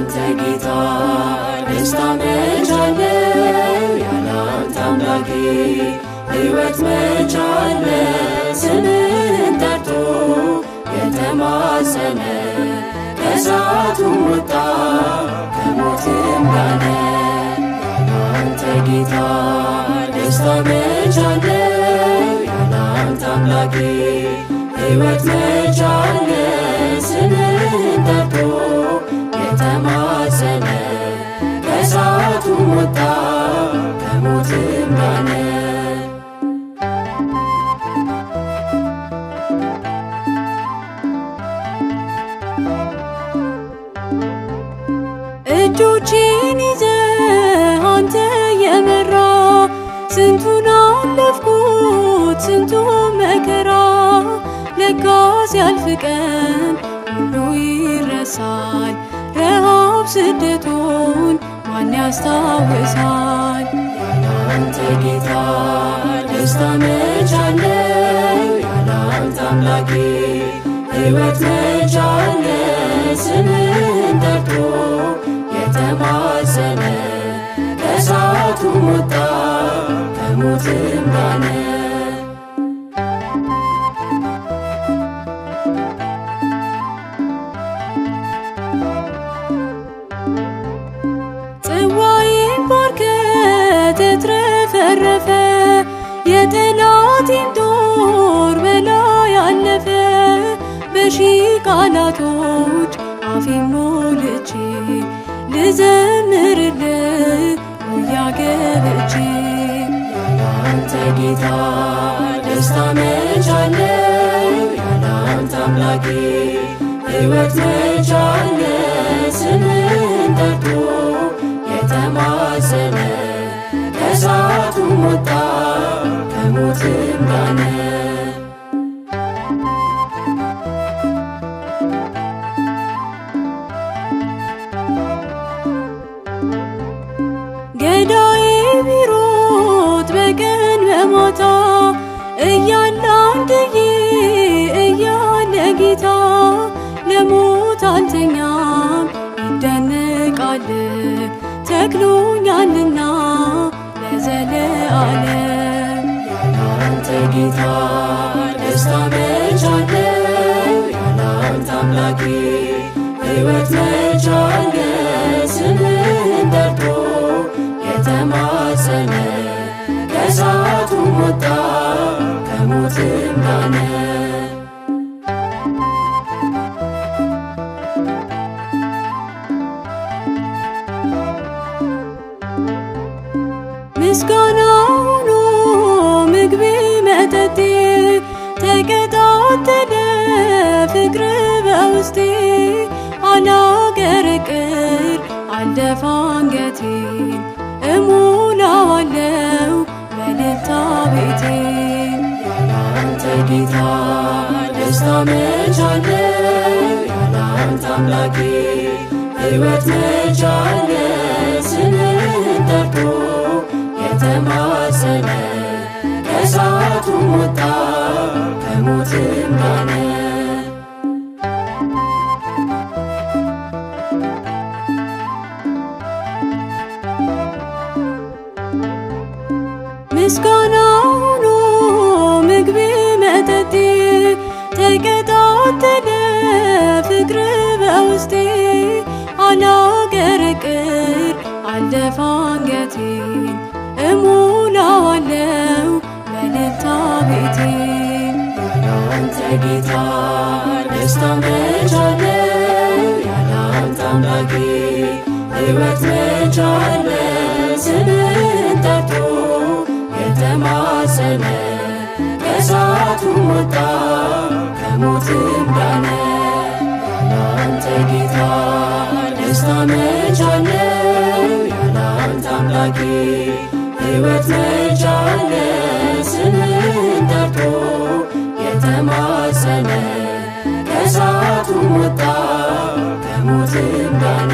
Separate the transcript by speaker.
Speaker 1: ያላንተ ጌታ ደስታ መች አለ? ያላንተ አምላኬ ሕይወት መች አለ? ስምህን ጠርቶ የተማጸነ ከእሳቱም ወጣ ከሞትም ዳነ። ያላንተ ጌታ ደስታ መች አለ? ያላንተ አምላኬ ሕይወት መች አለ? ስምህን ጠርቶ የተማጸነ ከእሳቱም ወጣ ከሞትም ዳነ። እጆቼን ይዘህ አንተ የመራ ስንቱን አለፍኩት ስንቱ መከራ ለካስ ያልፍ ቀን ሁሉ ይረሳል። ረሃብ ስደቱን ማን ያስታውሳል? ያላንተ ጌታ ደስታ መች አለ? ያላንተ አምላኬ ሕይወት መች አለ? ስምህን ጠርቶ የተማጸነ ከእሳቱም ወጣ ከሞትም ዳነ። ጽዋዬን ባርከህ ተትረፈረፈ የጠላቴን ጦር በላይ አለፈ። በሺህ ቃላቶች አፌን ሞልቼ ልዘምርልህ ጉያ ገብቼ። ያላንተ ጌታ ደስታ መች አለ? ያላንተ አምላኬ ሕይወት መች አለ? ስምህን ጠርቶ የተማጸነ ከእሳቱም ወጣ ከሞትም ዳነ። ገዳዬ ቢሮጥ በቀን በማታ እያለ አንድዬ እያለ ጌታ ለሞት አልተኛም ይደነቃል ተክሎኛልና ለዘለዓለም። ያላንተ ጌታ ደስታ መች አለ? ያላንተ አምላኬ ሕይወት መች አለ? ስምህን ጠርቶ የተማጸነ ከእሳቱም ወጣ ከሞትም ዳነ። ምስጋና ሆኖ ምግቤ መጠጤ ተቀጣጠለ ፍቅር በውስጤ። አላቀረቅር አልደፋ አንገቴን እሞላዋለው በእልልታ ቤቴን። ያላንተ ጌታ ደስታ መች አለ? ያላንተ አምላኬ ሕይወት መች አለ? ስምህን ጠርቶ የተማጸነ ከእሳቱም ወጣ ከሞትም ዳነ። ምስጋና ሆኖ ምግቤ መጠጤ ተቀጣጠለ ፍቅር በውስጤ። አላቀረቅር አልደፋ አንገቴን እሞላዋለው በእልልታ ቤቴን። ያላንተ ጌታ ደስታ መች አለ? ያላንተ አምላኬ ሕይወት መች አለ? ስምህን ጠርቶ የተማጸነ ከእሳቱም ወጣ ከሞትም ዳነ። ያላንተ ጌታ ደስታ መች አለ? ያላንተ አምላኬ ሕይወት መች አለ? ስምህን ጠርቶ የተማጸነ ከእሳቱም ወጣ ከሞትም ዳነ።